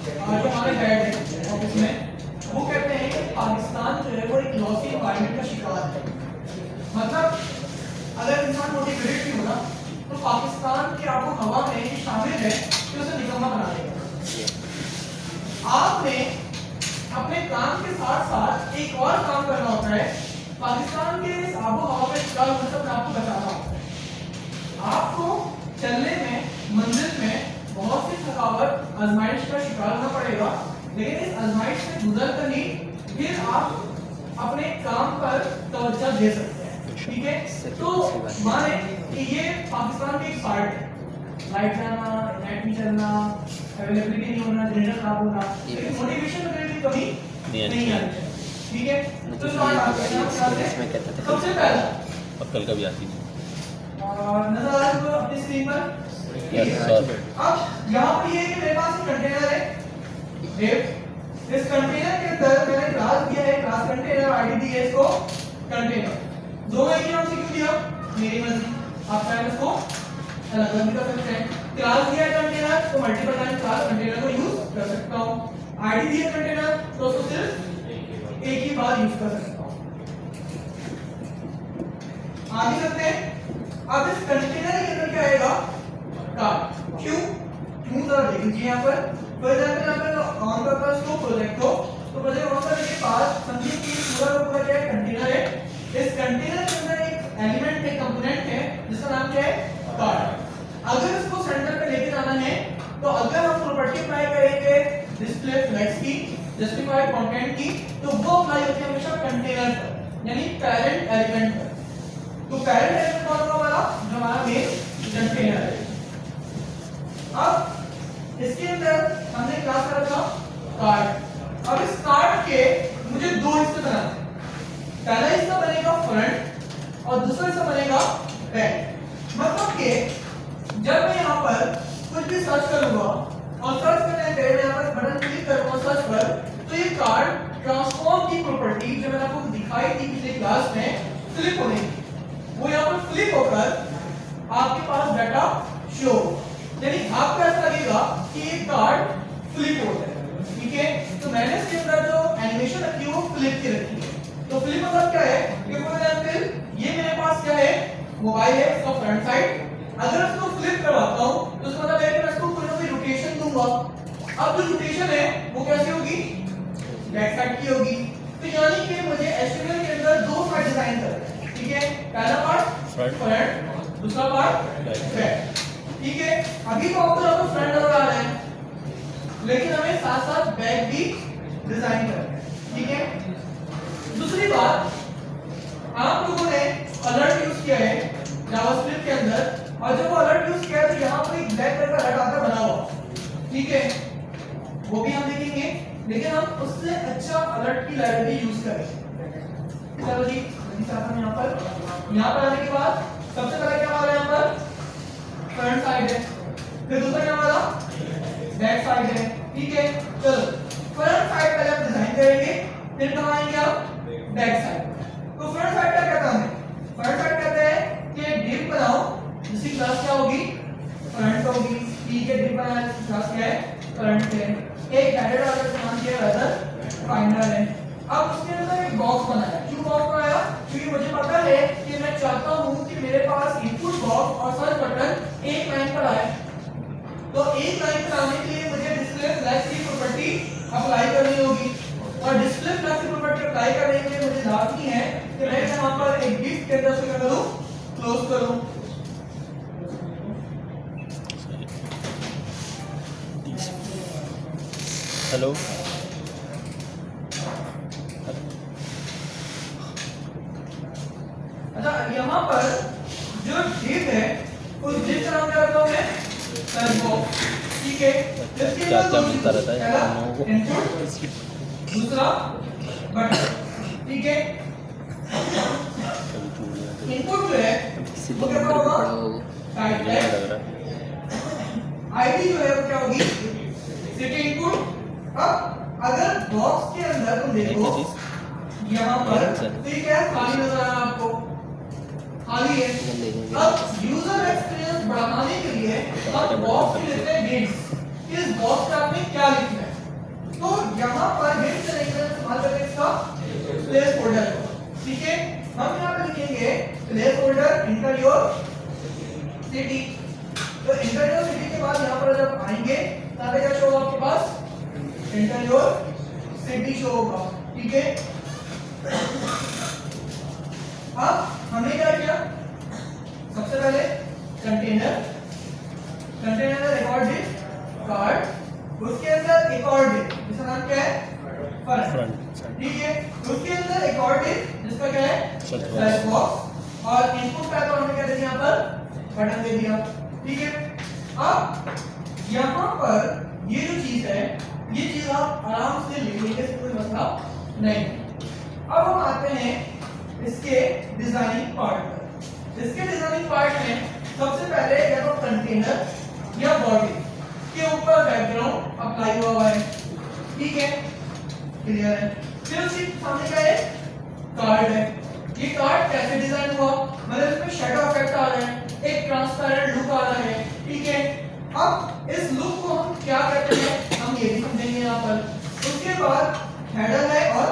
जो हमारे हेड है ऑफिस में, वो कहते हैं कि पाकिस्तान जो है वो एक लॉसी एनवायरनमेंट का शिकार है। मतलब अगर इंसान मोटिवेटेड भी होगा तो पाकिस्तान की आबो हवा में ये शामिल है कि उसे निकम्मा बना देगा। आपने अपने काम के साथ साथ एक और काम करना होता है, पाकिस्तान के इस आबो हवा में शिकार होने से आपको बचाना होता है। आपको चलने में, मंजिल में बहुत सी थकावट, आजमाइश का शिकार होना पड़ेगा, लेकिन इस आजमाइश से गुजर कर ही फिर आप अपने काम पर तवज्जो दे सकते हैं। ठीक है, तो माने कि ये पाकिस्तान के एक पार्ट है, लाइट जाना, नेट नहीं चलना, अवेलेबिलिटी नहीं होना, जनरेटर खराब होना, लेकिन मोटिवेशन वगैरह की कमी नहीं आनी चाहिए। ठीक है, तो सबसे पहला कल का भी आती है नजर आ रहा है अपनी स्क्रीन पर। अब यहाँ पर ये कि मेरे पास एक कंटेनर है, इस कंटेनर के अंदर मैंने क्लास दिया है, क्लास कंटेनर आईडी दी है इसको कंटेनर। दोनों एक ही नाम से क्यों दिया? मेरी मर्जी, आप चाहे इसको अलग अलग भी कर सकते हैं। क्लास दिया है कंटेनर तो मल्टीपल टाइम क्लास कंटेनर को यूज कर सकता हूँ। आईडी दी है कंटेनर तो उसको सिर्फ एक ही बार यूज कर सकता हूँ। आगे चलते हैं। अब इस कंटेनर के अंदर क्या आएगा? कार्ड। क्यों जरा देख लीजिए यहाँ पर। फॉर एग्जांपल यहाँ पर ऑन का इसको प्रोजेक्ट हो तो प्रोजेक्ट ऑन करने के बाद समझिए कि पूरा क्या है? कंटेनर है। इस कंटेनर के अंदर एक एलिमेंट है, कंपोनेंट है जिसका नाम क्या है? कार्ड। अगर इसको सेंटर पे लेके जाना है तो अगर हम प्रॉपर्टी अप्लाई करेंगे डिस्प्ले फ्लेक्स की, जस्टिफाइड कंटेंट की, तो वो अप्लाई होती है हमेशा कंटेनर पर, यानी पेरेंट एलिमेंट पर। तो पेरेंट एलिमेंट कौन होगा हमारा? जो हमारा मेन कंटेनर है। अब इसके अंदर हमने क्या रखा? कार्ड। अब इस कार्ड के मुझे दो हिस्से बनाने हैं। पहला हिस्सा बनेगा फ्रंट और दूसरा हिस्सा बनेगा बैक। मतलब कि जब मैं यहाँ पर कुछ भी सर्च करूंगा और सर्च करने के मैं यहाँ पर बटन क्लिक करूंगा सर्च पर, तो ये कार्ड ट्रांसफॉर्म की प्रॉपर्टी जो मैंने आपको दिखाई थी पिछले क्लास में फ्लिप होने की, वो यहाँ पर फ्लिप होकर आपके पास डाटा शो, यानी आपको ऐसा लगेगा कि ये कार्ड फ्लिप होता है। ठीक है, तो मैंने इसके अंदर जो एनिमेशन रखी है वो फ्लिप की रखी है। तो फ्लिप मतलब क्या है? कि फॉर एग्जांपल ये मेरे पास क्या है? मोबाइल है, इसका फ्रंट साइड। अगर इसको फ्लिप करवाता हूं तो इसका मतलब है कि मैं इसको कोई ना कोई रोटेशन दूंगा। अब जो रोटेशन है वो कैसे होगी? बैक साइड की होगी। तो यानी कि मुझे एचटीएमएल के अंदर दो साइड डिजाइन करना है। ठीक है, पहला पार्ट फ्रंट, दूसरा पार्ट बैक। ठीक है, अभी तो आपको फ्रंट नजर आ रहा है, लेकिन हमें साथ साथ बैक भी डिजाइन करना है। ठीक है, दूसरी बात, आप लोगों ने अलर्ट यूज किया है जावास्क्रिप्ट के अंदर, और जब वो अलर्ट यूज किया है तो यहाँ पर एक ब्लैक कलर का अलर्ट आता बना हुआ। ठीक है, वो भी हम देखेंगे, लेकिन हम उससे अच्छा अलर्ट की लाइब्रेरी यूज करेंगे। चलो जी, यहाँ पर आने के बाद सबसे पहले क्या हमारा यहाँ पर फ्रंट साइड है, फिर दूसरा क्या हमारा बैक साइड है। ठीक है, चलो फ्रंट साइड पहले हम डिजाइन करेंगे, फिर कहाँ आएंगे आप? Back side. तो फ्रंट साइड का क्या काम है? फ्रंट साइड कहते हैं कि डिव बनाओ जिसकी क्लास क्या होगी? फ्रंट होगी। ठीक है, डिव बनाया जिसकी क्लास क्या है? फ्रंट है। एक हेडर वाला नाम किया वेदर फाइंडर है। अब उसके अंदर एक बॉक्स बनाया। क्यों बॉक्स बनाया? क्योंकि मुझे पता है कि मैं चाहता हूं कि मेरे पास इनपुट बॉक्स और सर्च बटन एक लाइन पर आए। तो एक लाइन पर आने के लिए मुझे डिस्प्ले फ्लैश की प्रॉपर्टी अप्लाई करनी होगी, और डिस्प्ले फ्लैश की प्रॉपर्टी अप्लाई करने के लिए मुझे लाजमी है कि मैं यहां पर एक डिफ के अंदर से क्या करूं? क्लोज करूं। हेलो, अच्छा, यहाँ पर जो डिव है उस डिव का नाम क्या रखा हूं मैं? Search box. ठीक है, इसके क्या अंदर मिलता रहता है हम लोगों को? इनपुट, दूसरा बटन। ठीक है, इनपुट जो है वो क्या होगा? टाइप आईडी जो है वो क्या होगी? City input. अब अगर बॉक्स के अंदर तुम देखो यहाँ पर तो ये क्या है? खाली नजर आ रहा है आपको, खाली है। अब यूजर एक्सपीरियंस बढ़ाने के लिए हम बॉक्स में लेते हैं गेट्स। इस बॉक्स में आपने क्या लिखना है? होल्डर, ठीक है। हम यहाँ पे लिखेंगे place holder inter your city. तो इंटर योर सिटी के बाद यहाँ पर जब आएंगे तब क्या शो होगा आपके पास, इंटर योर सिटी शो होगा, ठीक है। अब हमने क्या किया, सबसे पहले कंटेनर रिकॉर्ड कार्ड, उसके अंदर एक और डिप जिसका नाम क्या है, फ्रंट, ठीक है। उसके अंदर एक और डिप जिसका क्या है, सर्च बॉक्स, और इनपुट का तो हमने क्या दे दिया यहाँ पर, बटन दे दिया, ठीक है। अब यहाँ पर ये जो चीज है, ये चीज आप आराम से लिख लेंगे, कोई मसला नहीं। अब हम आते हैं इसके डिजाइनिंग पार्ट पर। इसके डिजाइनिंग पार्ट में सबसे पहले या तो कंटेनर या बॉडी के ऊपर बैकग्राउंड अप्लाई हुआ है, ठीक है, क्लियर है। फिर उसके सामने क्या है, कार्ड है। ये कार्ड कैसे डिजाइन हुआ, मतलब इसमें शैडो इफेक्ट आ रहा है, एक ट्रांसपेरेंट लुक आ रहा है, ठीक है। अब इस लुक को हम क्या करते हैं, हम ये भी समझेंगे यहाँ पर। उसके बाद हेडर है और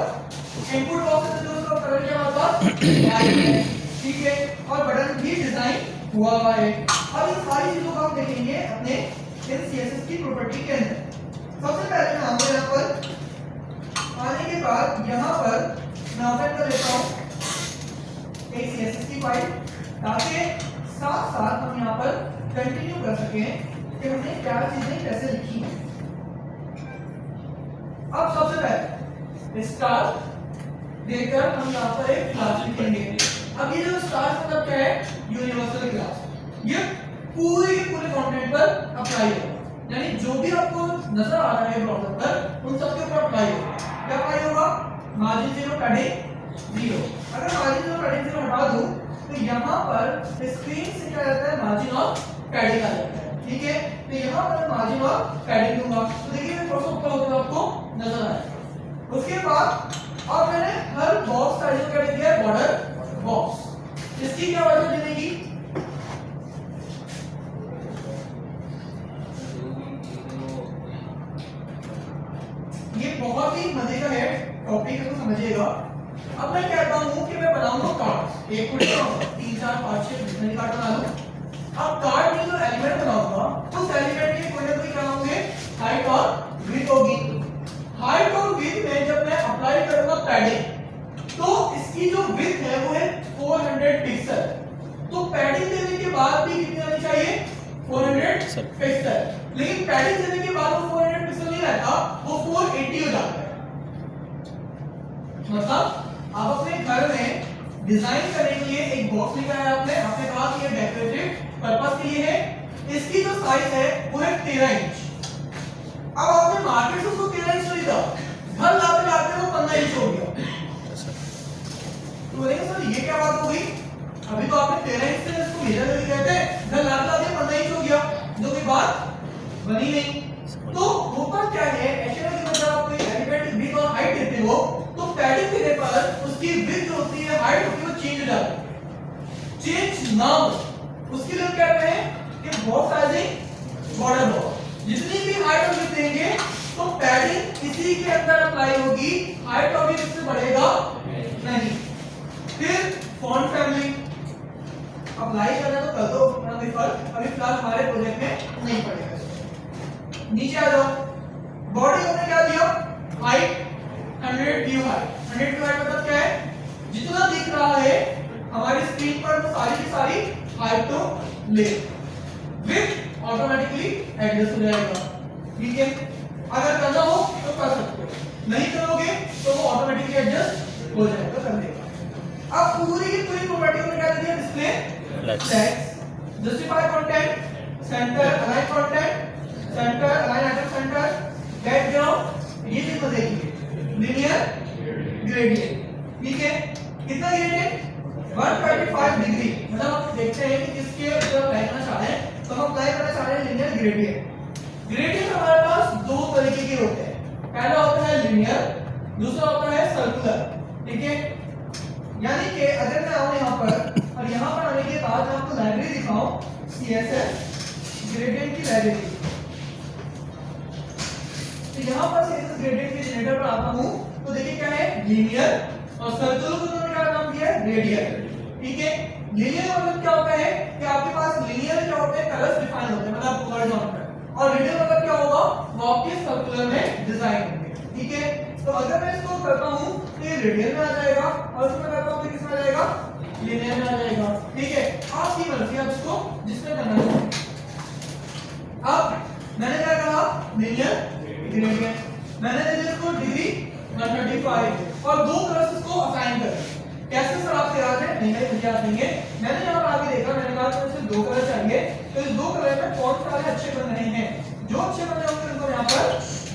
इनपुट बॉक्स से जो उसका कलर क्या होता है, ठीक है, और बटन भी डिजाइन हुआ है। अब इन सारी चीजों को हम देखेंगे अपने इन सीएसएस की प्रॉपर्टी के अंदर। सबसे पहले मैं आपको यहाँ पर आने के बाद यहाँ पर मैं ओपन कर लेता हूँ एक सीएसएस की फाइल, ताकि साथ साथ हम यहाँ पर कंटिन्यू कर सकें कि हमने क्या चीजें कैसे लिखी हैं। अब सबसे पहले स्टार देकर हम यहाँ पर एक क्लास लिखेंगे। अब ये जो स्टार मतलब क्या है, यूनिवर्सल क्लास, ये पूरे के पूरे कंटेंट पर अप्लाई होगा, यानी जो भी आपको नजर आ रहा है ब्राउज़र पर उन सब के ऊपर अप्लाई होगा। क्या अप्लाई होगा, मार्जिन 0 पैडिंग 0। अगर मार्जिन 0 पैडिंग 0 हटा दूं तो यहाँ पर स्क्रीन से क्या रहता है, मार्जिन और पैडिंग आ जाता है, ठीक है। तो यहाँ पर मार्जिन और पैडिंग दूंगा तो देखिए मैं प्रोसेस ऊपर होकर आपको नजर आएगा। उसके बाद अब मैंने हर बॉक्स साइज को क्या लिख दिया है, बॉर्डर बॉक्स। इसकी क्या वजह मिलेगी, ये बहुत ही मजे का है टॉपिक है, तो समझिएगा। अब मैं कहता हूं कि मैं बनाऊंगा कार्ड, एक मिनट 3 4 5 6 जितने कार्ड बना लूं। अब कार्ड में जो एलिमेंट बनाऊंगा उस एलिमेंट के कोई ना कोई क्या होंगे, हाइट और विड्थ होगी। हाइट और विड्थ में जब मैं अप्लाई करूंगा पैडिंग, तो इसकी जो विड्थ है वो है 400 पिक्सल। तो पैडिंग देने के बाद भी कितनी होनी चाहिए, 400 पिक्सल। लेकिन पैडिंग देने के बाद वो 400 पिक्सल नहीं रहता, वो 480 हो जाता है। मतलब आप अपने घर में डिजाइन करने के लिए एक बॉक्स लिखा है आपने कहा कि ये डेकोरेटिव पर्पस के लिए है। इसकी जो साइज है वो है 13 इंच। अब आपने मार्केट से उसको 13 इंच खरीदा, घर लाते लाते वो 15 इंच हो गया। तो बोलेंगे सर ये क्या बात हो गई, अभी तो आपने 13 इंच से इसको भेजा नहीं कहते, घर लाते लाते 15 इंच हो गया, जो कोई बात बनी नहीं। तो होता क्या है, ऐसे में जब आप कोई एलिमेंट विड्थ और हाइट देते हो तो पैडिंग देने पर उसकी विड्थ जो होती है, हाइट होती है, वो चेंज हो जाती है। चेंज ना हो उसके लिए क्या कहते हैं कि बॉक्स साइजिंग बॉर्डर बॉक्स। जितनी भी हाइट और विड्थ देंगे तो पैडिंग इसी के अंदर अप्लाई होगी, हाइट और विड्थ से बढ़ेगा नहीं। फिर फॉन्ट फैमिली अप्लाई करना तो कर दो, अभी फिलहाल हमारे प्रोजेक्ट में नहीं पड़ेगा। नीचे आ जाओ, बॉडी हमने क्या दिया, height 100 Q height. 100 Q height मतलब क्या है, जितना दिख रहा है हमारी स्क्रीन पर वो सारी की सारी हाइट तो ले, विड्थ ऑटोमेटिकली एडजस्ट हो जाएगा, ठीक है। अगर करना हो तो कर सकते हो, नहीं करोगे तो वो ऑटोमेटिकली एडजस्ट हो जाएगा, कर देगा। अब पूरी की पूरी प्रॉपर्टी में क्या दिया, display text, justify content, centre align content, centre align at centre, background, ये चीज देखिए, लीनियर ग्रेडियंट, ठीक है। कितना ग्रेडियंट, 125 डिग्री। मतलब आप देखते हैं कि किसके ऊपर अप्लाई करना चाह रहे हैं, तो हम अप्लाई करना चाह रहे हैं लीनियर ग्रेडियंट। ग्रेडियंट हमारे पास दो तरीके के होते हैं, पहला होता है लीनियर, दूसरा होता है सर्कुलर, ठीक है। यानी कि अगर मैं आऊं यहाँ पर और यहाँ पर आने के बाद मैं आपको लाइब्रेरी दिखाऊं, CSS ग्रेडियंट की लाइब्रेरी, तो यहाँ पर CSS ग्रेडियंट के जनरेटर पर आता हूँ तो देखिए क्या है, लीनियर और सर्कुलर को उन्होंने क्या नाम दिया है, रेडियल। ठीक है, लीनियर मतलब क्या होता है कि आपके पास लीनियर क्या होते हैं, कलर्स डिफाइन होते हैं, मतलब हॉरिजॉन्टल, और रेडियल मतलब क्या होगा, वो आपके सर्कुलर में डिजाइन होंगे। ठीक है, तो अगर मैं इसको करता हूं तो ये रेडियल में आ जाएगा, और इसको करता हूं तो किसमें आ जाएगा, लीनियर में आ जाएगा। ठीक है, आपकी मर्जी है इसको जिसमें करना है। अब मैंने क्या कहा, लीनियर ग्रेडियंट, मैंने दे दिया इसको डिग्री 135 और दो कलर्स इसको असाइन कर। कैसे सर आपसे याद है, नहीं नहीं मुझे याद नहीं है। मैंने यहाँ पर आगे देखा, मैंने कहा तो मुझे दो कलर चाहिए, तो इस दो कलर में कौन से वाले अच्छे बन रहे हैं, जो अच्छे बन रहे होंगे उनको यहाँ पर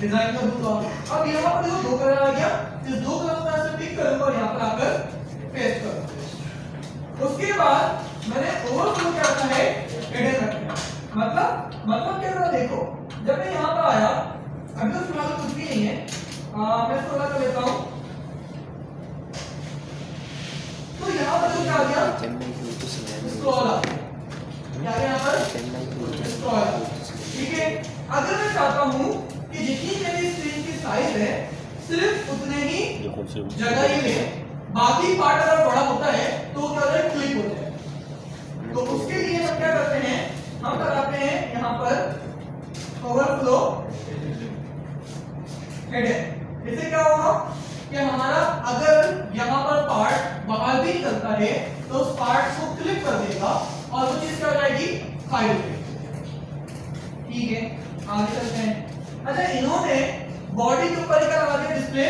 डिजाइन कर दूंगा। अब यहाँ पर देखो दो कलर आ गया, इस दो कलर को ऐसे पिक करूंगा और यहाँ पर आकर पेस्ट करूंगा। उसके बाद मैंने ओवरफ्लो क्या करना है, हिडन रखना है। मतलब क्या करा, देखो जब मैं यहाँ पर आया, अभी तो फिलहाल कुछ भी नहीं है, मैं थोड़ा कर लेता हूँ, तो यहाँ पर क्या आ गया, स्क्रॉल आ गया, क्या आ गया यहाँ पर, स्क्रॉल। ठीक है, अगर मैं चाहता हूँ कि जितनी मेरी स्क्रीन की साइज है सिर्फ उतने ही जगह ही ले, बाकी पार्ट अगर बड़ा होता है तो वो क्या होता है, क्लिक हो जाए। तो उसके लिए हम क्या करते हैं, हम कराते हैं यहाँ पर ओवरफ्लो हेडर। इससे क्या होगा कि हमारा अगर यहाँ पर पार्ट बाहर भी निकलता है तो उस पार्ट को क्लिक कर देगा और वो चीज क्या हो जाएगी, फाइल हो जाएगी। ठीक है, आगे चलते हैं। अच्छा, इन्होंने बॉडी के ऊपर क्या लगा दिया, डिस्प्ले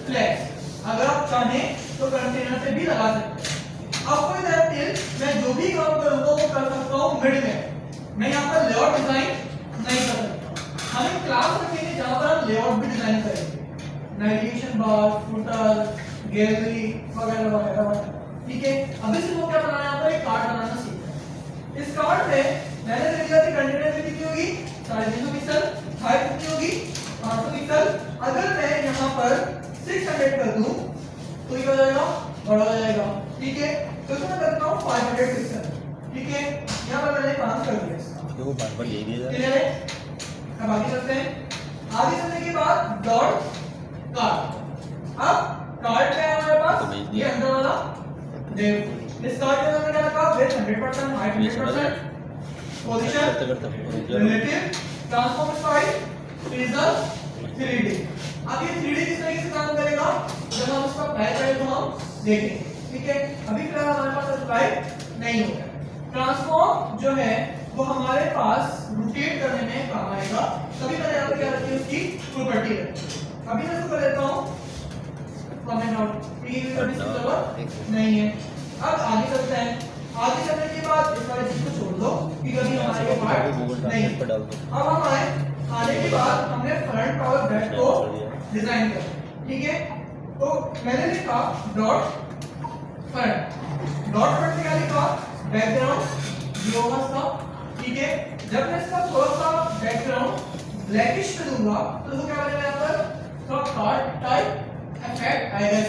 फ्लैश। अगर आप चाहें तो कंटेनर से भी लगा सकते हैं। अब कोई दैट मैं जो भी काम करूंगा वो कर सकता हूँ मिड में, मैं यहाँ पर लेआउट डिजाइन नहीं कर सकता। हम एक क्लास रखेंगे जहां पर हम लेआउट भी डिजाइन करेंगे, नेविगेशन बार, फुटर, गैलरी वगैरह वगैरह। ठीक है, अभी से वो क्या बनाना है, यहाँ पर एक कार्ड बनाना सीखना है। इस कार्ड में मैंने दे दिया कि कंटेनर कितनी होगी, 350 पिक्सल, हाइट कितनी होगी, 500 पिक्सल। अगर मैं यहाँ पर 600 कर दूं तो ये हो जाएगा, बड़ा हो जाएगा। ठीक है, तो इसमें करता हूँ 500 पिक्सल। ठीक है, यहाँ पर मैंने काम कर दिया इसका, देखो बार-बार ले दिया क्लियर है। अब आगे चलते हैं। आगे चलने के बाद डॉट कार्ड। अब कार्ड क्या है हमारे पास, ये अंदर वाला देव। इस कार्ड के अंदर क्या रखा, width 100%, height 100%, position, relative, transform style, result, 3D। अब ये 3D किस तरीके से काम करेगा, जब हम इसका अप्लाई करें तो हम देखेंगे। ठीक है, अभी फिलहाल हमारे पास अप्लाई नहीं हो रहा है। ट्रांसफॉर्म जो है वो हमारे पास रोटेट करने में काम आएगा। तभी मैंने यहाँ पे क्या रखी है, उसकी प्रॉपर्टी रखी। अभी मैं इसको कर लेता हूँ कमेंट आउट, नहीं है। अब आगे चलते हैं। आगे चलने के बाद इस वाले चीज को छोड़ दो कि कभी हमारे ये पार्ट नहीं। अब हम आने के बाद हमने फ्रंट और बैक को डिजाइन किया। ठीक है, तो मैंने लिखा डॉट फ्रंट। डॉट फ्रंट क्या लिखा, बैकग्राउंड ये होगा इसका। ठीक है, जब मैं इसका थोड़ा सा बैकग्राउंड ब्लैकिश कर दूंगा तो वो क्या बनेगा, यहाँ पर थोड़ा कार्ड टाइप इफेक्ट आएगा।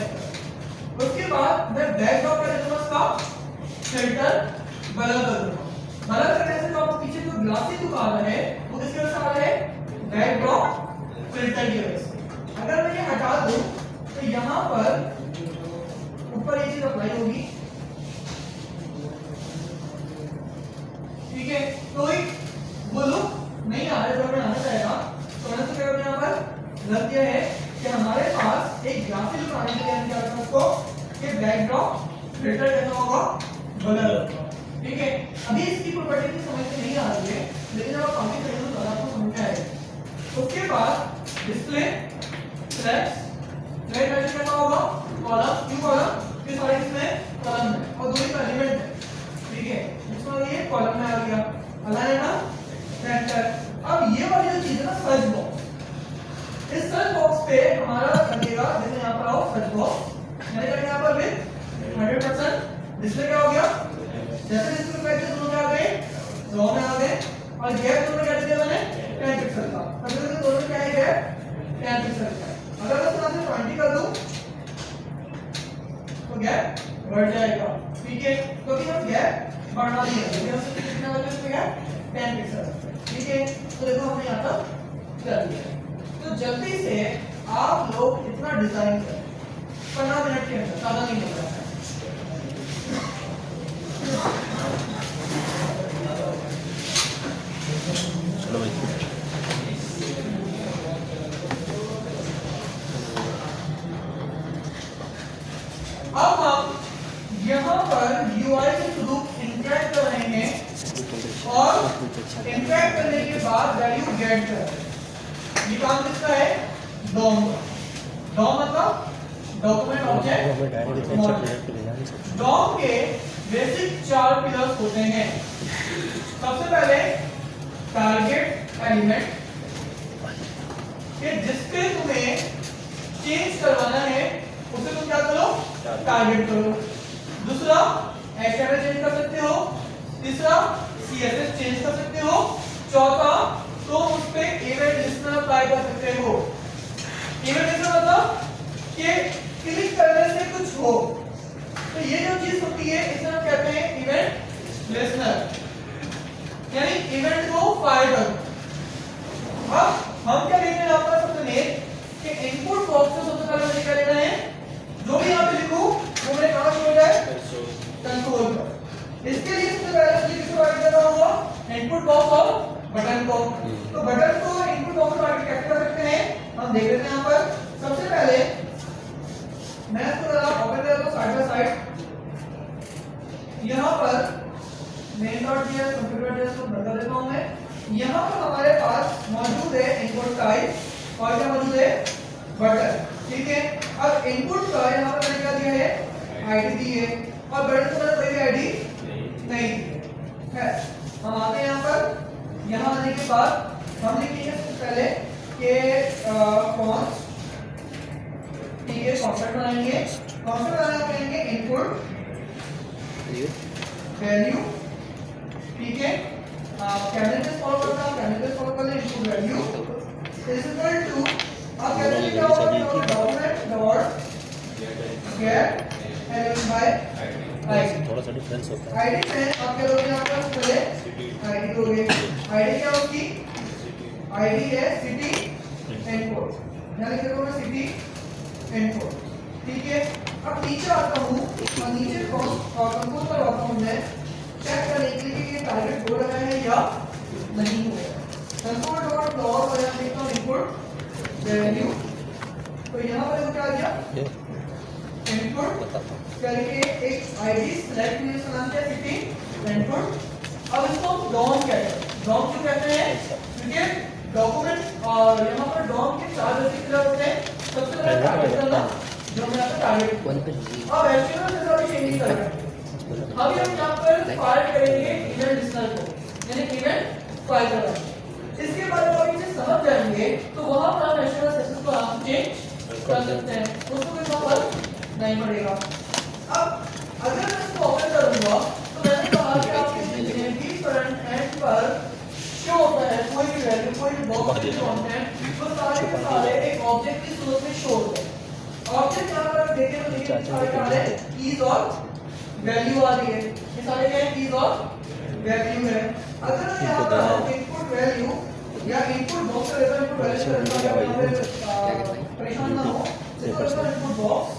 उसके बाद मैं बैकग्राउंड का दूंगा इसका फिल्टर ब्लर कर दूंगा। ब्लर करने से जो आपको पीछे जो ग्लासी लुक आ रहा है वो किसकी वजह से आ रहा है, बैकग्राउंड फिल्टर की वजह से। अगर मैं ये हटा दूं तो यहाँ पर ऊपर ये चीज अप्लाई होगी। ठीक है, तो एक वो लुक नहीं आ रहा है जो हमें आना चाहेगा। तो मैंने तो क्या यहाँ पर रख दिया है कि हमारे पास एक ग्लासी लुक आने के लिए हम क्या करते हैं उसको कि बैकग्राउंड फिल्टर कैसा होगा, ब्लर। ठीक है, अभी इसकी प्रॉपर्टी की समझ में नहीं आ रही है, लेकिन जब आप आगे चलेंगे तो आपको समझ में आएगा। उसके बाद डिस्प्ले फ्लैश राइट वैल्यू कैसा होगा, कॉलम, क्यों कॉलम, ये सारे इसमें कॉलम है और दो ही एलिमेंट है। ठीक है, इसमें ये कॉलम में आ गया, अलाइन है ना, सेंटर। अब ये वाली जो चीज है ना, सर्च बॉक्स, इस सर्च बॉक्स पे हमारा लगेगा, जैसे यहाँ पर आओ सर्च बॉक्स, मैंने कहा यहाँ पर विड्थ 100%, डिस्प्ले क्या हो गया, जैसे डिस्प्ले पे थे दोनों क्या आ गए, 100 में आ गए, और गैप दोनों क्या दिया मैंने 10 पिक्सल का। अगर तो दोनों क्या है गैप 10 पिक्सल का। अगर मैं इसको 20 कर दूं तो गैप बढ़ जाएगा। ठीक है, क्योंकि हम गैप बढ़ा दिया है, लेकिन उससे कितना वैल्यू इसमें गैप 10 पिक्सल। ठीक है, तो देखो हमने यहाँ तक कर दिया। तो जल्दी से आप लोग इतना डिजाइन करें 15 मिनट के अंदर, ज्यादा नहीं लग रहा है। चलो भाई। अब हम यहाँ पर UI के थ्रू इंटरेक्ट कर रहे हैं और इंटरेक्ट करने के बाद वैल्यू गेट कर रहे हैं। ये काम किसका है? DOM का। DOM मतलब डॉक्यूमेंट ऑब्जेक्ट। DOM के बेसिक 4 पिलर्स होते हैं। सबसे पहले टारगेट एलिमेंट कि जिसके तुम्हें चेंज करवाना है उसे तुम क्या करो? टारगेट करो। दूसरा HTML चेंज कर सकते हो। तीसरा CSS चेंज कर सकते हो। चौथा तो उस पे इवेंट लिस्टनर अप्लाई कर सकते हो। इवेंट लिस्टनर मतलब कि क्लिक करने से कुछ हो, तो ये जो चीज होती है इसे हम कहते हैं इवेंट लिस्टनर, यानी इवेंट को फायर करो। अब हम क्या देखने जा रहे हैं? सबसे मेन कि इनपुट बॉक्स से सबसे पहले मुझे क्या लेना है? जो भी यहाँ पे लिखूं वो मेरे कहाँ शो हो जाए? कंसोल पर। इसके लिए सबसे पहले मुझे किसको ऐड करना होगा? इनपुट बॉक्स और बटन को। तो बटन को इनपुट बॉक्स में ऐड कैसे कर सकते हैं? हम देख लेते हैं यहाँ पर। सबसे पहले मैं इसको जरा ओपन कर लेता हूँ साइड बाय साइड। यहाँ पर main.js configure.js को बदल देता हूँ मैं। यहाँ पर हमारे पास मौजूद है इनपुट टाइप और क्या मौजूद है? बटन। ठीक है, अब इनपुट का यहाँ पर मैंने क्या दिया है? आईडी दी है और बटन को मैंने कोई आईडी नहीं दी है। हम आते हैं यहाँ पर। यहाँ आने के बाद हम लिखेंगे सबसे पहले कि कॉन्स्ट, ठीक है, कॉन्सेप्ट बनाएंगे। कॉन्सेप्ट बनाना करेंगे इनपुट वैल्यू, ठीक है। कैंडिडेट फॉलो करना, कैंडिडेट फॉलो कर ले। Input value is equal to, अब क्या करेंगे? क्या होगा? Document dot get element by ID. थोड़ा सा डिफरेंस होता है। आईडी में आप क्या लोगे? यहाँ पर पहले आईडी दोगे। आईडी क्या होगी? आईडी है सिटी एंड कोड, यानी कि दोगे सिटी एंड कोड, ठीक है। अब नीचे आता हूँ और नीचे कंपोज करवाता हूँ मैं चेक करने के लिए कि ये टारगेट हो रहा है या नहीं हो रहा है। कंसोल डॉट लॉग और यहाँ लिखता हूँ इनपुट वैल्यू। तो यहाँ पर क्या आ गया? इनपुट करके एक आईडी सिलेक्ट में इसका नाम क्या है? City input. अब इसको DOM कहते हैं। DOM क्यों कहते हैं? क्योंकि डॉक्यूमेंट और यहाँ पर DOM के 4 बेसिक पिलर होते हैं। सबसे पहले टारगेट करना, जो मैं आपको टारगेट। अब HTML से थोड़ी चेंजिंग कर रहे हैं। अभी हम यहाँ पर फायर करेंगे इवेंट लिस्टनर को, यानी इवेंट फायर करना। इसके बारे में आप इसे समझ जाएंगे तो वहां पर हम HTML सेक्शन को आप चेंज कर सकते हैं, उसको कोई फर्क नहीं पड़ेगा। अब अगर मैं इसको ओपन करूंगा तो मैंने कहा कि आपके जितने भी फ्रंट एंड पर शो होता है कोई भी वैल्यू, कोई भी बॉक्स के कंटेंट, वो सारे के सारे एक ऑब्जेक्ट की सूरत में शो होते हैं। ऑब्जेक्ट यहाँ पर देखें तो देखिए सारे क्या है? कीज और वैल्यू आ रही है। ये सारे क्या है? कीज और वैल्यू है। अगर मैं यहाँ पर इनपुट वैल्यू या इनपुट बॉक्स का लेता हूं, इनपुट वैल्यू का परेशान ना हो, इसको लेता हूं इनपुट बॉक्स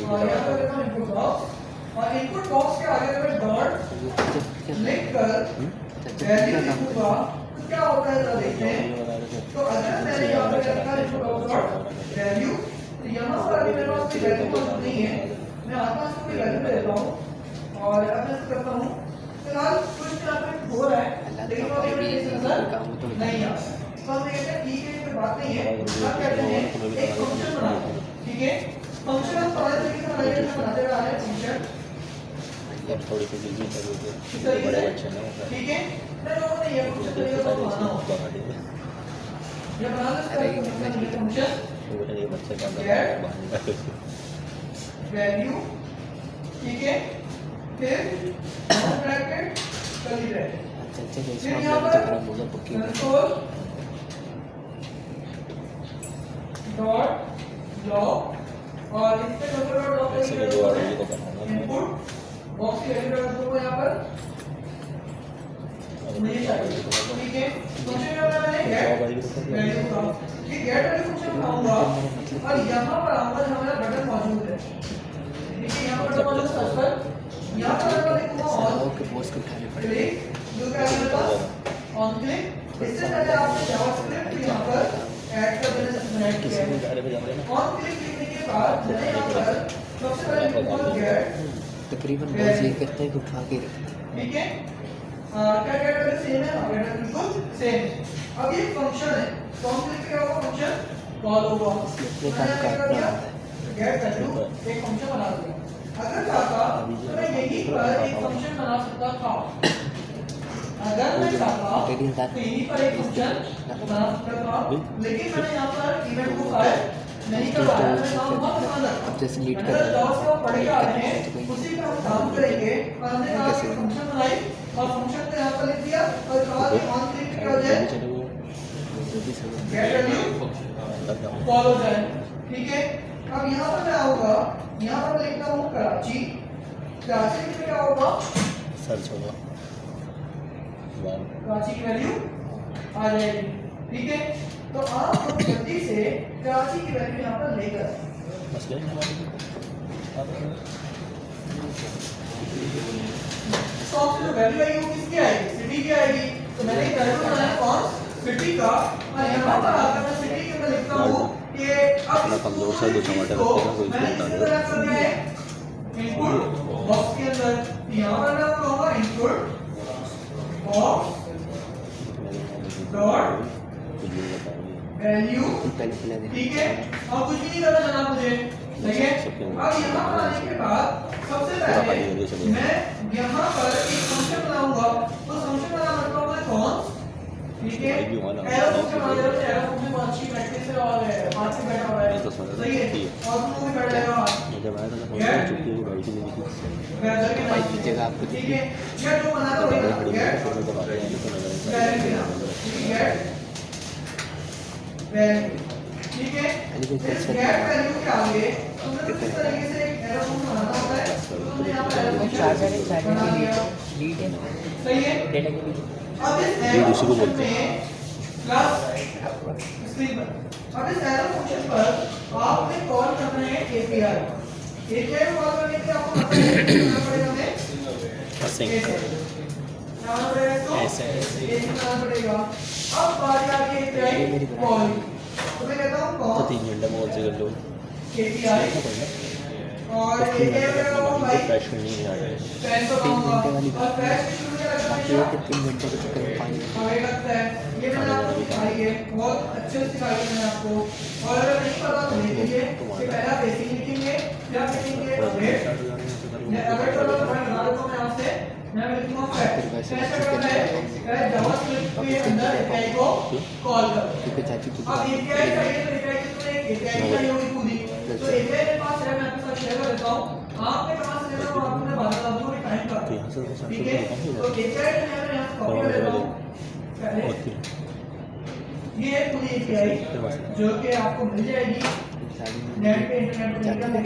और यहाँ पर लेता हूं इनपुट बॉक्स और इनपुट बॉक्स के आगे मैं डॉट लिख कर वैल्यू लिखूंगा तो क्या होता है जरा देखते हैं। तो अगर मैंने यहाँ पर लिखा इनपुट बॉक्स डॉट वैल्यू, तो यहाँ पर अभी मेरे पास कोई वैल्यू मौजूद नहीं है। मैं आता हूँ इसको कोई वैल्यू दे देता हूँ और अब मैं इसको करता हूँ। फिलहाल कुछ यहाँ पे हो रहा है लेकिन वो नजर नहीं आ रहा। तो हम कहते हैं ठीक है, कोई बात नहीं है। हम कहते हैं एक फंक्शन बनाते हैं, ठीक है। फंक्शन हम सारे तरीके से बनाते रहा है फंक्शन, थोड़ी सी बिजी है बड़े बच्चे ना, ठीक है। मैं लोगों ने ये फंक्शन तरीके से बनाना होता है, ये बनाना है फंक्शन ये बच्चे का वैल्यू, ठीक है। फिर ब्रैकेट कर्ली ब्रैकेट, फिर यहाँ पर कंसोल डॉट लॉग और इस पे console dot log input box की वैल्यू रख दो यहाँ पर मुझे चाहिए, ठीक है। फंक्शन में मैंने गेट वैल्यू का ये गेट वैल्यू फंक्शन बनाऊंगा और यहाँ पर आऊंगा जहाँ मेरा बटन मौजूद है। ठीक है, यहाँ पर बटन मौजूद है सर्च पर, यहाँ पर मैं लिखूंगा ऑन क्लिक, जो क्या है मेरे पास ऑन क्लिक। इससे पहले आपने जावास्क्रिप्ट यहाँ पर ऐड कर देना किया है। ऑन क्लिक लिखने के बाद मैंने यहाँ पर सबसे पहले लिखूंगा गेट तकरीबन बहुत ये करते हैं कि उठा के ठीक है, क्या गेट वैल्यू सेम है, गेट वैल्यू बिल्कुल सेम। अब ये फंक्शन है, तो हम क्लिक क्या होगा, फंक्शन कॉल होगा। अपने काम काटना होता है। गेट वैल्यू एक फंक्शन बना दिया। अगर चाहता तो मैं यहीं पर एक फंक्शन बना सकता था, अगर मैं चाहता तो यहीं पर एक फंक्शन बना सकता था, लेकिन मैंने यहाँ पर इवेंट को फायर नहीं करवाया। मैं काम बहुत ध्यान रखता हूं, जैसे लीड अगर जॉब से वो पढ़ के आ रहे हैं उसी पे हम काम करेंगे। और हमने कहा कि फंक्शन बनाई और फंक्शन को यहाँ पर लिख दिया और कहा कि ऑन क्लिक क्या हो जाए, गेट वैल्यू कॉल हो जाए। ठीक है, अब यहाँ पर मैं आऊंगा, यहाँ पर मैं लिखता हूँ कराची, कराची में क्या होगा, सर्च होगा कराची की वैल्यू आ जाएगी। ठीक है, तो आप लोग जल्दी से कराची की वैल्यू यहाँ पर लेकर तो आपसे जो वैल्यू आएगी वो किसकी आएगी, सिटी की आएगी। तो मैंने एक वैल्यू बनाया कौन, सिटी का, और यहाँ पर आकर मैं सिटी के अंदर लिखता हूँ कि अब कमजोर सा 2 टमाटर रखेगा कोई मैंने चिंता इस तरह कर दिया है इनपुट बॉक्स के अंदर। यहाँ पर मैं कहूँगा इनपुट बॉक्स डॉट वैल्यू। ठीक है, और कुछ भी नहीं करना जाना मुझे, ठीक है। अब यहाँ पर आने के बाद सबसे पहले मैं यहाँ पर एक फंक्शन बनाऊंगा, तो फंक्शन बना सकता हूँ मैं कौन, ठीक है, एरो फंक्शन बना देता हूँ। एरो फंक्शन बहुत अच्छी प्रैक्टिस है और हाथ से बैठा हुआ है, सही है, और तुम भी बैठ जाएगा भाई की जगह आपको ठीक है। ये जो बना तो ठीक है, इस गेट वैल्यू के आगे हमने किस तरीके से एक एरो फंक्शन बनाना होता है, तो हमने यहाँ पर एरो फंक्शन बना दिया, सही है। अब इस एरो फंक्शन में प्लस स्क्रीन पर, अब इस एरो फंक्शन पर आपने कॉल करना है एपीआई। एपीआई को कॉल करने के लिए आपको पता है क्या पड़ेगा, हमें क्या पड़ेगा, तो ऐसे करना पड़ेगा। अब बारी आती है एपीआई कॉल, तो मैं कहता हूँ कॉल 3 घंटे में से कर लो एपीआई और एपीआई का भाई फ्रेश नहीं आ रहा है 3 घंटे वाली और फ्रेश की शुरू में रखना है कि 3 घंटे के चक्कर में पानी हमें लगता है ये मैंने आपको सिखाई है, बहुत अच्छे से सिखाई है मैंने आपको। और अगर नहीं पता तो ले लीजिए कि पहला बेसिक लिखेंगे, फिर आप लिखेंगे अपडेट, अगर तो मैं बता देता हूँ मैं आपसे, मैं लिखूंगा फ्रेश। कैसे करना है, जावास्क्रिप्ट के अंदर एपीआई को कॉल करो। क्योंकि चाची की अब एपीआई चाहिए तो एपीआई की तो एक एपीआई चाहिए होगी पूरी, तो एपीआई के पास है, मैं आपके साथ शेयर कर देता हूँ। आपने कहां से लेना है आपने बता दो कि टाइम का, ठीक है। तो एपीआई जो है मैं यहां कॉपी कर लेता हूं पहले, ये है पूरी एपीआई जो कि आपको मिल जाएगी नेट पे, इंटरनेट पे जाकर क्या मैं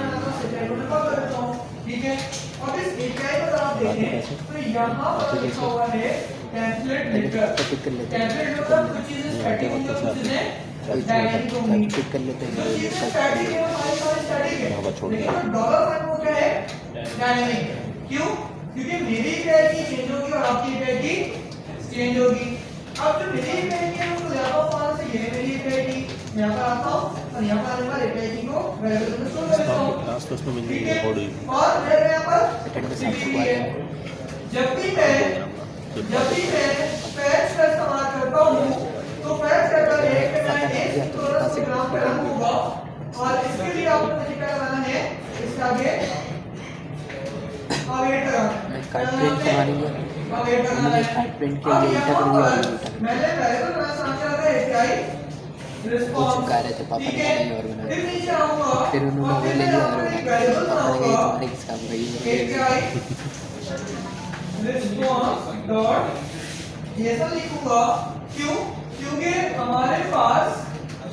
आपको एपीआई को कॉल कर देता हूं, ठीक है। और इस एपीआई को अगर आप देखें तो यहां पर लिखा हुआ है टेम्पलेट मेकर। टेम्पलेट मतलब कुछ चीजें स्टैटिक होंगी और कुछ चीजें डायनामिक होंगी। पिक कर लेते हैं जो चीजें स्टैटिक है वो सारी स्टैटिक है, लेकिन जो डॉलर साइन वो क्या है, डायनामिक है। क्यों, क्योंकि मेरी एपीआई की चेंज होगी और आपकी एपीआई की चेंज होगी। अब जो मेरी एपीआई की है उसको ज्यादा फॉर्म से ये मेरी एपीआई की मैं यहाँ पर आता हूँ और यहाँ पर आने पर एपीआई की को वेरिएबल में स्टोर कर देता हूँ, ठीक है। और मेरे यहाँ पर सीपी है, जब भी मैं फैच का इस्तेमाल करता हूँ तो फैच करता है कि मैं एक प्रोग्राम पे रन होगा, और इसके लिए आपको मुझे क्या लगाना है, इसका आगे अवेट लगाना है, अवेट लगाना है। अब यहाँ पर मैंने वेरिएबल बना समझा था एपीआई रिस्पांस, ठीक है। फिर नीचे आऊंगा फिर उन्होंने वो ले लिया और वेरिएबल बनाऊंगा तुम्हारे किस काम का ये एपीआई रिस्पांस डॉट जेसन लिखूंगा। क्यों, क्योंकि हमारे पास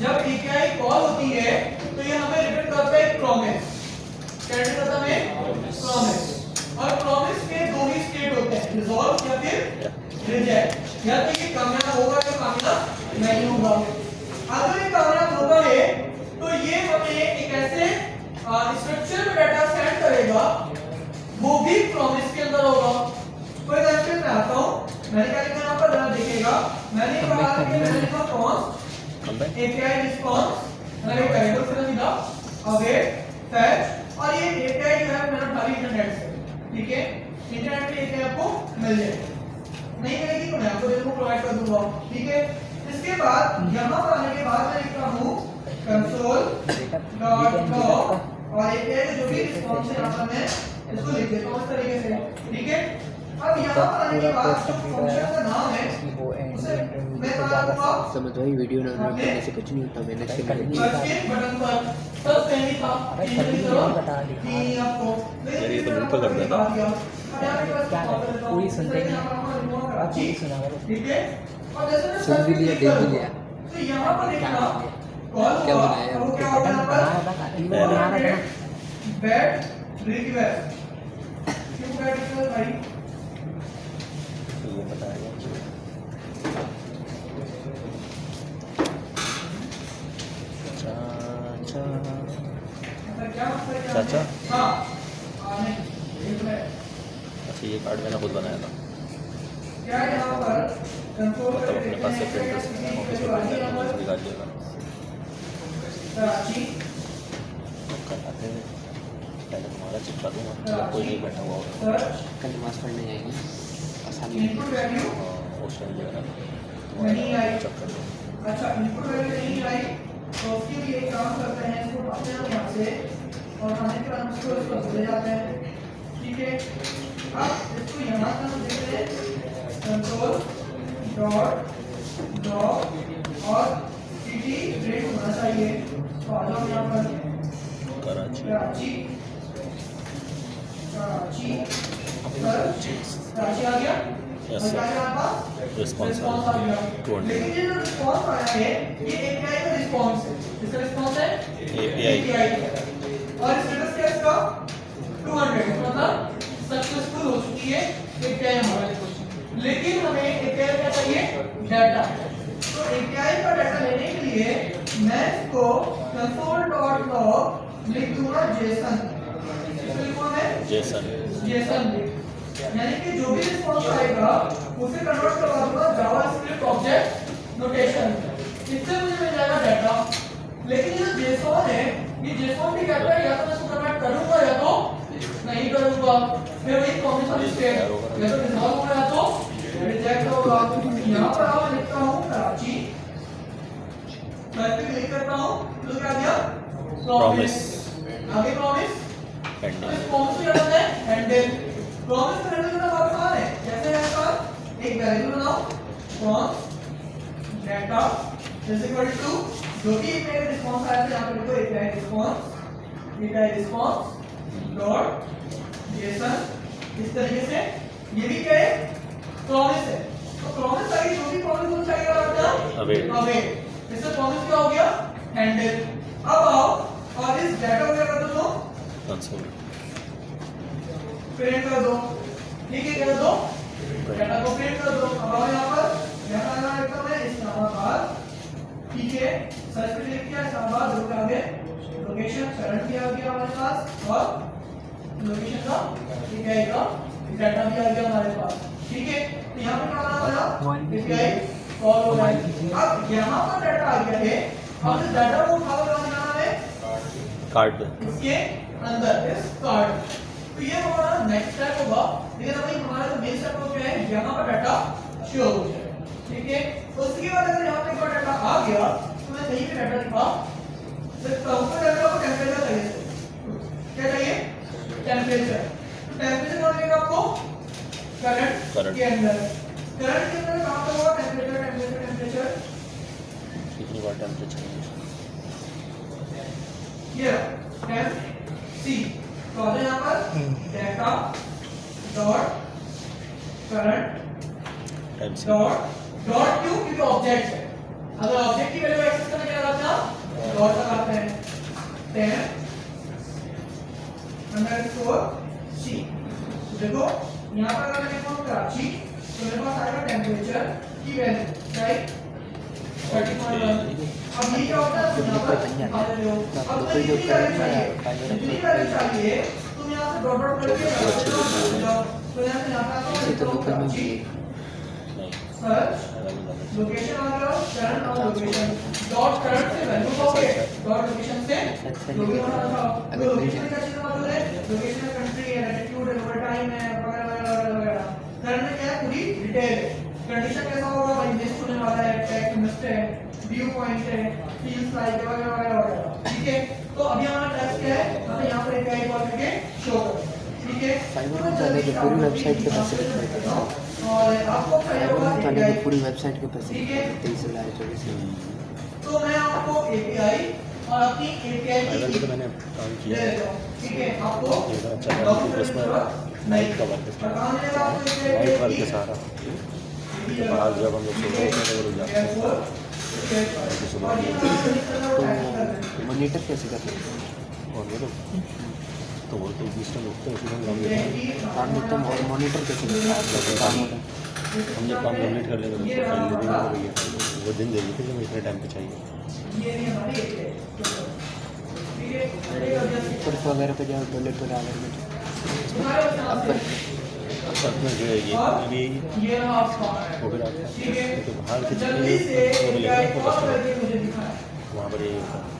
जब एपीआई कॉल होती है तो ये हमें रिटर्न करता है प्रॉमिस, क्या रिटर्न करता है प्रॉमिस, और प्रॉमिस के दो ही स्टेट होते हैं, रिजॉल्व या फिर रिजेक्ट, या तो ये कामयाब होगा या कामयाब नहीं होगा। मैंने लिखा कॉन्स्ट कंबाइन API रिस्पांस मैंने एक वेरिएबल से लिखा अवेट फेच और ये API जो है मैंने उठा ली इंटरनेट से ठीक है इंटरनेट पे API आपको मिल जाएगी नहीं मिलेगी तो मैं आपको इसको प्रोवाइड कर दूंगा ठीक है इसके बाद यहां पर आने के बाद मैं लिखता हूं console.log और API का जो भी रिस्पांस है यहां पर मैं इसको लिख देता हूं इस तरीके से ठीक है अब यहां पर आने के बाद जो फंक्शन का नाम है उसे मैं बताऊंगा समझ वही वीडियो ना करने से कुछ नहीं होता मैंने इसके लिए सर्च के बटन पर सर्च करनी था कि आपको यार ये तो बिल्कुल कर देता पूरी सुनते नहीं पूरी सुना ठीक है और जैसे सुन भी लिया देख भी लिया तो यहां पर लिखना कॉल क्या बनाया वो क्या होगा यहां पर बैड रिक्वेस्ट क्यों बैड रिक्वेस्ट भाई ये बताएगा चाचा क्या मतलब क्या चाचा हां नहीं एक मिनट अच्छा ये कार्ड मैंने खुद बनाया था क्या यहां पर कंट्रोल मतलब अपने पास से प्रिंटर से ऑफिस में प्रिंटर निकाल दिया कराची कराते हैं पहले तुम्हारा चिपका दूंगा कोई नहीं बैठा हुआ होगा सर्च कल नमाज पढ़ने जाएंगे आसानी इनपुट वैल्यू ऑप्शन वगैरह नहीं आई चेक कर लो अच्छा इनपुट वैल्यू नहीं आई तो उसके लिए एक काम करते हैं इसको उठाते हैं यहाँ से और खाने के बाद उसको ले जाते हैं ठीक है अब इसको यहाँ से हम देखते हैं कंट्रोल डॉट डॉग और सिटी रेट होना चाहिए तो आ जाओ यहाँ पर कराची कराची कराची कराची आ गया Yes, और sir. क्या है आपका Response आ गया 200. लेकिन ये जो रिस्पांस आया है ये API का रिस्पांस है इसका रिस्पांस है API और स्टेटस क्या है इसका 200 मतलब सक्सेसफुल हो चुकी है API हमारा लेकिन हमें API क्या चाहिए डाटा तो API का डाटा लेने के लिए मैं इसको console.log लिख दूंगा JSON इसको लिखूंगा मैं जेसन JSON यानी कि जो भी रिस्पांस आएगा उसे कन्वर्ट करवा दूंगा जावास्क्रिप्ट ऑब्जेक्ट नोटेशन इससे मुझे मिल जाएगा डाटा लेकिन ये JSON है ये JSON भी कहता है या तो मैं इसको कन्वर्ट करूंगा या तो नहीं करूंगा फिर वही कॉम्बिनेशन स्टेट या तो रिजॉल्व होगा या तो रिजेक्ट होगा यहां पर आप लिखता हूं कराची मैं पे क्लिक करता हूं तो क्या दिया Promise. आगे प्रॉमिस पेंडिंग रिस्पांस क्या होता है हैंडल प्रॉमिस करने का बहुत आसान है जैसे यहां पर एक वेरिएबल बनाओ const data is equal to जो भी मेरे रिस्पांस आया था यहां पे लिखो API रिस्पांस डॉट जेसन इस तरीके से ये भी क्या है प्रॉमिस है तो प्रॉमिस आगे जो भी प्रॉमिस हो चाहिए आपका Await. अवेट इससे प्रॉमिस क्या हो गया हैंडल अब आओ और इस डाटा को क्या कर दो कंसोल प्रिंट कर दो ठीक है कर दो डाटा को प्रिंट कर दो अब आओ यहां पर डाटा का एकदम है इस्लामाबाद ठीक है सर्च पे लिख किया इस्लामाबाद रुक आगे लोकेशन करंट भी आ गया हमारे पास और लोकेशन का ठीक है का डाटा भी आ गया हमारे पास ठीक है तो यहां पे क्या आना API कॉल हो रहा है अब यहां पर डाटा आ गया है अब इस डाटा को उठाओ कहां जाना है कार्ड इसके अंदर इस कार्ड तो ये हमारा नेक्स्ट स्टेप होगा लेकिन अभी हमारा जो मेन स्टेप हो गया है यहाँ पर डाटा शो हो जाए ठीक है उसके बाद अगर यहाँ पे कोई डाटा आ गया तो मैं कहीं पे डाटा लिखा सिर्फ ऊपर डाटा को टेंपरेचर चाहिए क्या चाहिए टेंपरेचर तो टेंपरेचर कौन देगा आपको करंट Current. के अंदर करंट के अंदर कहाँ पे होगा टेंपरेचर कितनी बार टेम्परेचर ये टेम्प सी तो आ जाए यहाँ पर डाटा डॉट करंट टाइम से डॉट डॉट क्यों क्योंकि ऑब्जेक्ट है अगर ऑब्जेक्ट की वैल्यू एक्सेस करना क्या लगाते हैं डॉट लगाते हैं टेम्प अंडरस्कोर सी देखो यहाँ पर अगर मैं लिखूं कराची तो मेरे पास आएगा टेम्परेचर की वैल्यू राइट 30.1 अब ये क्या होता है यहाँ पर आ रहे हो अब तो इतनी वैल्यू चाहिए तुम यहाँ से डॉट डॉट करके जाओ तो यहाँ से यहाँ पे आता है तो लोकल में कराची नहीं सर्च लोकेशन आ गया करंट और लोकेशन डॉट करंट से वैल्यू पाओगे डॉट लोकेशन से लोकेशन आता है लोकेशन का चीज मतलब है लोकेशन है कंट्री है लैटिट्यूड है ओवर टाइम है वगैरह वगैरह करंट में क्या है पूरी डिटेल है कंडीशन कैसा होगा भाई लिस्ट होने वाला है टेक्स्ट लिस्ट है व्यू पॉइंट है फील्ड्स लाइक वगैरह वगैरह ठीक है तो अभी हमारा टेक्स्ट क्या है हमें यहां पर एक टाइप और करके शो करना ठीक है फाइबर में जाने की पूरी वेबसाइट के पैसे कितने थे और आपको चाहिए होगा जाने की API पूरी वेबसाइट के पैसे ठीक है 23,24,000 तो मैं आपको API और अपनी API फाइबर की पे तो मैंने काम दे किया है। देता हूं ठीक है आपको ये तो अच्छा था क्योंकि उसमें नाइट का वर्क और कहां मिलेगा आपको नाइट वर्क API है सारा। तो बाहर जब हम लोग सोते हैं तो वो जाते हैं तो मॉनिटर कैसे करते हैं और वो तो सिस्टम उठते हैं फिर हम काम लेते हैं। काम देते हैं और मॉनिटर कैसे करते हैं काम होता है हमने काम कंप्लीट कर लिया तो उसको फाइल दे देंगे तो भैया वो दिन दे देते जब इतने टाइम पे चाहिए। ये नहीं हमारी API ठीक है सर्फ वगैरह पे जाओ टॉयलेट पे आगे में तुम्हारे अब में जो है ये ये रहा आपका वो फिर आपका ठीक है तो बाहर की जल्दी से चीज़ें वो मिलेगा API आपको और कस्टमर करके मुझे दिखाएं वहाँ पर ये होता है।